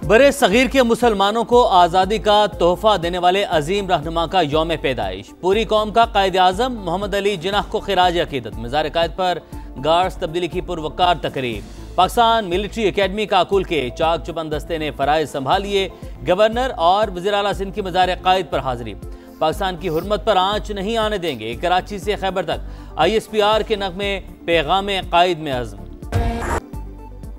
बरे सगीर के मुसलमानों को आज़ादी का तोहफा देने वाले अजीम रहनुमा का यौम पैदाइश। पूरी कौम का कायद आज़म मोहम्मद अली जिन्नाह को खिराज अकीदत। मज़ार कायद पर गार्ड्स तब्दीली की पुरवकार तकरीब। पाकिस्तान मिलिट्री एकेडमी काकुल के चाक चुबंद दस्ते ने फ़राइज़ संभालिए। गवर्नर और वज़ीर आला सिंध की मज़ार कायद पर हाजिरी। पाकिस्तान की हुर्मत पर आँच नहीं आने देंगे। कराची से खैबर तक ISPR के नगमे पैगाम कायद में अज़्म।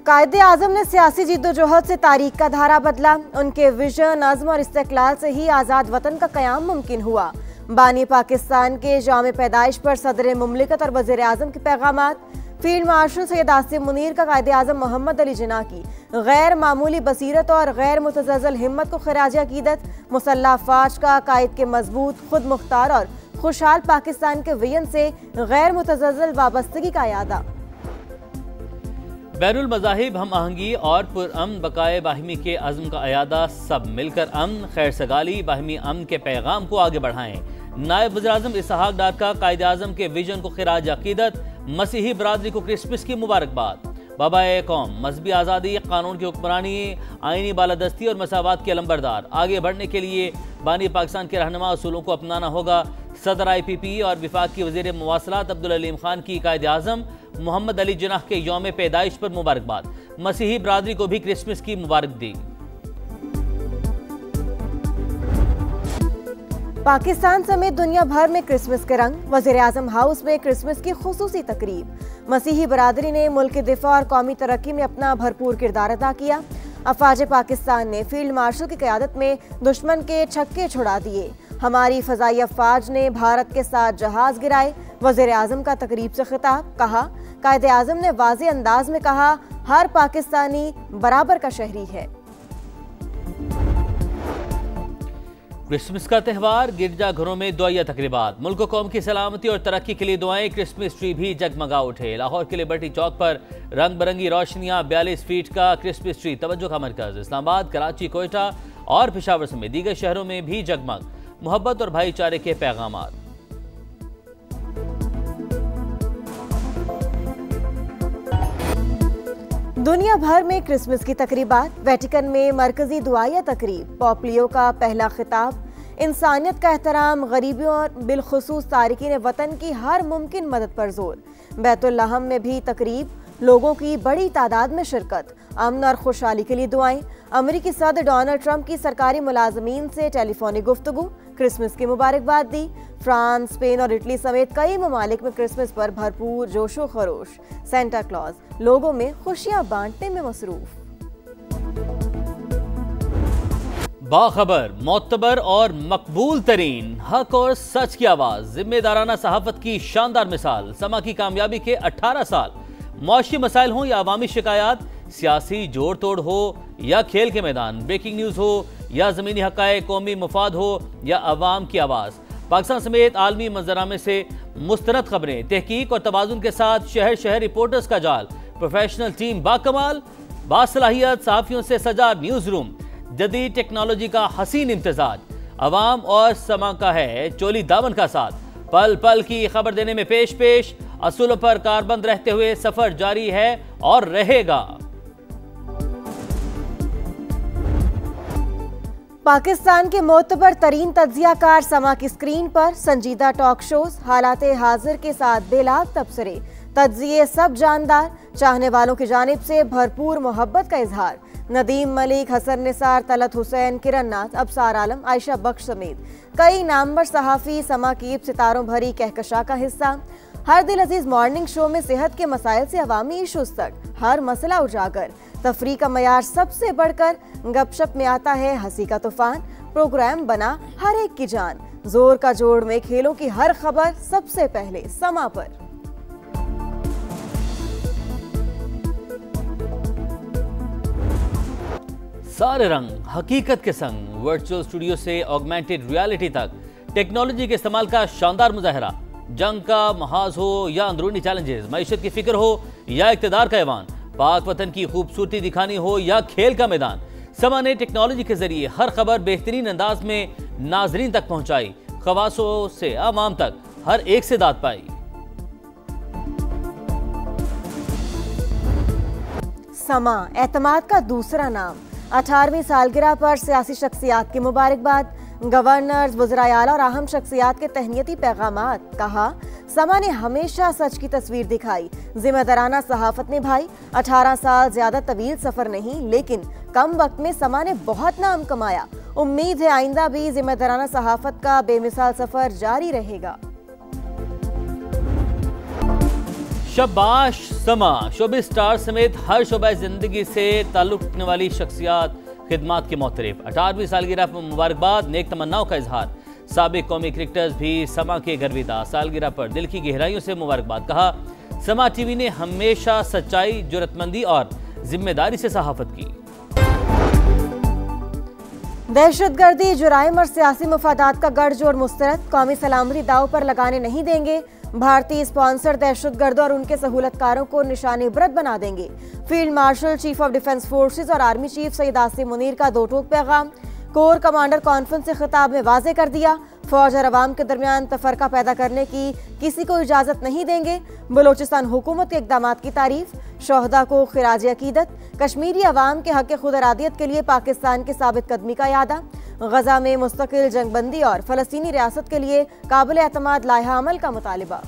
कायद आज़म ने सियासी जिद्दोजहद से तारीख का धारा बदला। उनके विजन, नज़्म और इस्तिक़लाल से ही आज़ाद वतन का क़याम मुमकिन हुआ। बानी पाकिस्तान के यौम पैदाइश पर सदर मुमलिकत और वज़ीर आज़म के पैगामात। फील्ड मार्शल सैयद आसिम मुनीर का कायद आज़म मोहम्मद अली जिन्नाह की गैर मामूली बसीरत और गैर मुतज़लज़ल हिम्मत को खिराज अकीदत। मुसल्लह अफ़वाज का कायद के मजबूत, खुद मुख्तार और खुशहाल पाकिस्तान के विजन से गैर मुतज़लज़ल वाबस्तगी का यादा। बैनुल मज़ाहिब हम आहंगी और पुरअमन बकाए बाहिमी के अज़्म का अयादा। सब मिलकर अमन, खैर सगाली, बाहिमी अमन के पैगाम को आगे बढ़ाएं। नायब वज़ीर आज़म इसहाक डार का कायद आज़म के विजन को खिराज अकीदत। मसीही बरादरी को क्रिसमस की मुबारकबाद। बाबाए कौम मजहबी आज़ादी, कानून की हुक्मरानी, आइनी बालादस्ती और मसावात के अलंबरदार। आगे बढ़ने के लिए बानी पाकिस्तान के रहनुमा असूलों को अपनाना होगा। सदर IPP और विफाक की वज़ीर मवासलात अब्दुल अलीम खान की कायद आज़म मोहम्मद अली जिन्नाह के यौम पैदाइश पर मुबारकबाद। मसीही बरादरी को भी क्रिसमस की मुबारक दी। पाकिस्तान समेत दुनिया भर में क्रिसमस के रंग। वज़ीर आज़म हाउस में क्रिसमस की खुसूसी तकरीब। मसीही बरादरी ने मुल्क के दिफा और कौमी तरक्की में अपना भरपूर किरदार अदा किया। अफवाज पाकिस्तान ने फील्ड मार्शल की क़यादत में दुश्मन के छक्के छुड़ा दिए। हमारी फ़ज़ाई अफवाज ने भारत के 7 जहाज़ गिराए। वज़ीर आज़म का तकरीब से खिताब। कहा, कायद आज़म ने वाज़े अंदाज में कहा, हर पाकिस्तानी बराबर का शहरी है। क्रिसमस का त्यौहार, गिरजा घरों में दुआया तकरीबात। मुल्क कौम की सलामती और तरक्की के लिए दुआएं। क्रिसमस ट्री भी जगमगा उठे। लाहौर के लिबर्टी चौक पर रंग बिरंगी रोशनियां। 42 फीट का क्रिसमस ट्री तवज्जो का मरकज। इस्लामाबाद, कराची, कोयटा और पेशावर समेत दीगर शहरों में भी जगमग। मोहब्बत और भाईचारे के पैगामात। दुनिया भर में क्रिसमस की तकरीबात। वेटिकन में मरकजी दुआया तकरीब। पोप का पहला खिताब। इंसानियत का एहतराम, गरीबियों और बिलखुसूस तारिकीन वतन की हर मुमकिन मदद पर जोर। बैतुल लहम में भी तकरीब। लोगों की बड़ी तादाद में शिरकत। अमन और खुशहाली के लिए दुआएं। अमेरिकी सदर डोनाल्ड ट्रंप की सरकारी मुलाजमीन से टेलीफोनिक गुफ्तगू। क्रिसमस की मुबारकबाद दी। फ्रांस, स्पेन और इटली समेत कई ममालिक में क्रिसमस पर भरपूर जोशो खरोश। सेंटा क्लॉज लोगों में खुशियां बांटने में मसरूफ। बाखबर, मोतबर और मकबूल तरीन, हक और सच की आवाज, जिम्मेदाराना सहाफत की शानदार मिसाल। समा की कामयाबी के 18 साल। मौशी मसाइल हों या अवामी शिकायत, सियासी जोड़ तोड़ हो या खेल के मैदान, ब्रेकिंग न्यूज हो या जमीनी हक़ाइक़, कौमी मुफाद हो या अवाम की आवाज़, पाकिस्तान समेत आलमी मंजरामे से मुस्तनद खबरें, तहकीक और तवाज़ुन के साथ शहर शहर रिपोर्टर्स का जाल, प्रोफेशनल टीम बाकमाल, बासलाहियत सहाफ़ियों से सजा न्यूज़ रूम, जदीद टेक्नोलॉजी का हसीन इम्तजाज, अवाम और समा का है चोली दामन का साथ। पल पल की खबर देने में पेश पेश, असूलों पर कारबंद रहते हुए सफर जारी है और रहेगा। पाकिस्तान के मोतबर तरीन तज्जियाकार समा की स्क्रीन पर संजीदा टॉक शोज, हालात हाजिर के साथ बेलाग तबसरे, तज्जिए सब जानदार, चाहने वालों की जानिब से भरपूर मोहब्बत का इजहार। नदीम मलिक, हसन निसार, तलत हुसैन, किरण नाथ, अबसार आलम, आयशा बख्श समेत कई नामवर सहाफ़ी समा की सितारों भरी कहकशा का हिस्सा। हर दिल अजीज मॉर्निंग शो में सेहत के मसाइल से अवामी इशूज तक हर मसला उजागर। तफरी का मयार सबसे बढ़कर, गपशप में आता है हंसी का तूफान। प्रोग्राम बना हर एक की जान। जोर का जोड़ में खेलों की हर खबर सबसे पहले समा पर। सारे रंग हकीकत के संग, वर्चुअल स्टूडियो से ऑगमेंटेड रियलिटी तक टेक्नोलॉजी के इस्तेमाल का शानदार मुजाहरा। जंग का महाज हो या अंदरूनी चैलेंजेस, मईशत की फिक्र हो या इक़्तिदार का ऐवान, पाक वतन की खूबसूरती दिखानी हो या खेल का मैदान, समा ने टेक्नोलॉजी के जरिए हर खबर बेहतरीन अंदाज में नाजरीन तक पहुंचाई। खवासों से आवाम तक हर एक से दाद पाई। समा एतमाद का दूसरा नाम। 18वीं सालगिरह पर सियासी शख्सियात की मुबारकबाद। गवर्नर्स, वज़राए आला और अहम शख्सियात के तहनीती पैगामात। कहा, समा ने हमेशा सच की तस्वीर दिखाई, जिम्मेदाराना सहाफत निभाई। 18 साल ज्यादा तवील सफर नहीं, लेकिन कम वक्त में समा ने बहुत नाम कमाया। उम्मीद है आइंदा भी जिम्मेदाराना सहाफत का बेमिसाल सफर जारी रहेगा। शाबाश समा, शोबिज़ स्टार समेत हर शोबा जिंदगी से ताल्लुक रखने वाली शख्सियात खिदमात के मोहतरफ। 18वीं सालगिरह पर मुबारकबाद, नेक तमन्नाओं का इजहार। साबिक कौमी क्रिकेटर्स भी समा के गर्विदा। सालगिरह पर दिल की गहराइयों से मुबारकबाद। कहा, समा टीवी ने हमेशा सच्चाई, जुर्रतमंदी और जिम्मेदारी से सहाफत की। दहशतगर्दी, जुराइम और सियासी मुफादात का गठजोड़ मुस्तरद। कौमी सलामती दाव पर लगाने नहीं देंगे। भारतीय स्पॉन्सर दहशतगर्दों और उनके सहूलतकारों को निशाने इबरत बना देंगे। Field marshal, chief of defence forces और आर्मी चीफ सईद आसिम मुनीर का दो टूक पैगाम। कोर कमांडर कॉन्फ्रेंस से खिताब में वाजे कर दिया, फौज और अवाम के दरमियान तफरका पैदा करने की किसी को इजाजत नहीं देंगे। बलोचिस्तान हुकूमत के इकदामात की तारीफ। शोहदा को खिराज अकीदत। कश्मीरी अवाम के हक खुद इरादियत के लिए पाकिस्तान की साबित कदमी का यादा। गजा में मुस्तकिल जंगबंदी और फलस्तीनी रियासत के लिए काबिल एतमाद लाइहा अमल का मुतालिबा।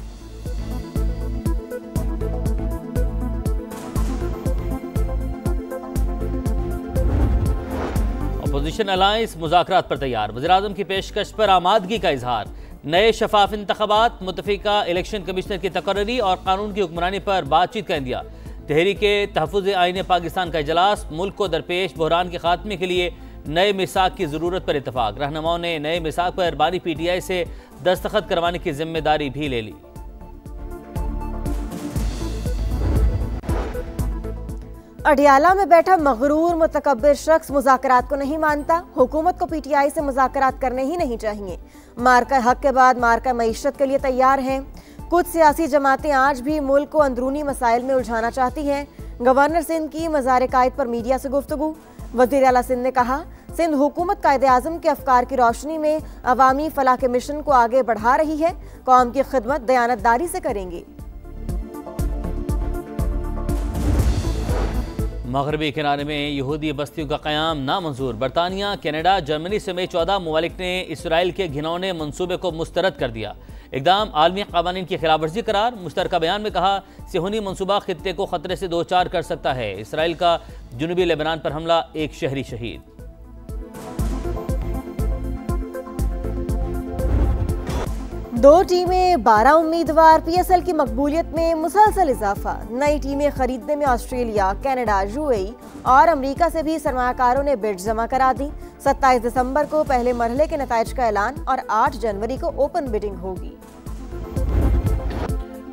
अपोजिशन अलायंस मुज़ाकरात पर तैयार। वज़ीर-ए-आज़म की पेशकश पर आमादगी का इजहार। नए शफाफ इंतखाबात, मुतफ़िका इलेक्शन कमिश्नर की तकर्री और कानून की हुक्मरानी पर बातचीत का इंदिया। तहरीके तहफ़्फ़ुज़ आईन पाकिस्तान का इजलास। मुल्क को दरपेश बहरान के खात्मे के लिए नए मिसाक की ज़रूरत पर इतफाक। रहनुमाओं ने नए मिसाक पर बानी PTI से दस्तखत करवाने की जिम्मेदारी भी ले ली। अडियाला में बैठा मगरूर मुतकब्बिर शख्स मुज़ाकरात को नहीं मानता। हुकूमत को PTI से मुज़ाकरात करने ही नहीं चाहिए। मार्का हक के बाद मार्का मईशत के लिए तैयार हैं। कुछ सियासी जमातें आज भी मुल्क को अंदरूनी मसाइल में उलझाना चाहती हैं। गवर्नर सिंध की मज़ार कायद पर मीडिया से गुफ्तगू। वज़ीर आला सिंध ने कहा, सिंध हुकूमत कायदे आज़म के अफकार की रोशनी में अवामी फलाह के मिशन को आगे बढ़ा रही है। कौम की खिदमत दयानतदारी से करेंगे। मगरबी किनारे में यहूदी बस्तियों का क़याम नामंजूर। बरतानिया, कनाडा, जर्मनी समेत 14 ममालिक ने इसराइल के घिनौने मंसूबे को मुस्तरद कर दिया। इक़दाम आलमी क़वानीन की खिलाफवर्जी करार। मुश्तरका बयान में कहा, सिहोनी मंसूबा खित्ते को खतरे से दो चार कर सकता है। इसराइल का जुनूबी लेबनान पर हमला, एक शहरी शहीद। दो टीमें, 12 उम्मीदवार। PSL की मकबूलियत में मुसलसल इजाफा। नई टीमें खरीदने में ऑस्ट्रेलिया, कनाडा, UAE और अमेरिका से भी सरमाकारों ने बिड जमा करा दी। 27 दिसंबर को पहले मरहले के नताइज का ऐलान और 8 जनवरी को ओपन बिडिंग होगी।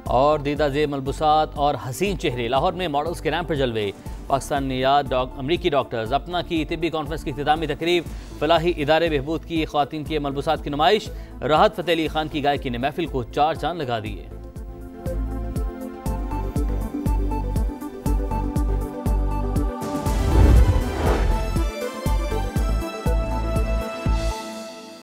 और दीदा ज़ेब मलबूसात और हसीन चेहरे। लाहौर में मॉडल्स के नाम पर जलवे। पाकिस्तान नियाद अमरीकी डॉक्टर्स अपना की तिब्बी कॉन्फ्रेंस की इख्तितामी तकरीब। फलाही इदारे बहबूद की ख़वातीन के मलबूसात की नुमाइश। राहत फ़तेह अली खान की गायकी ने महफिल को चार चांद लगा दिए।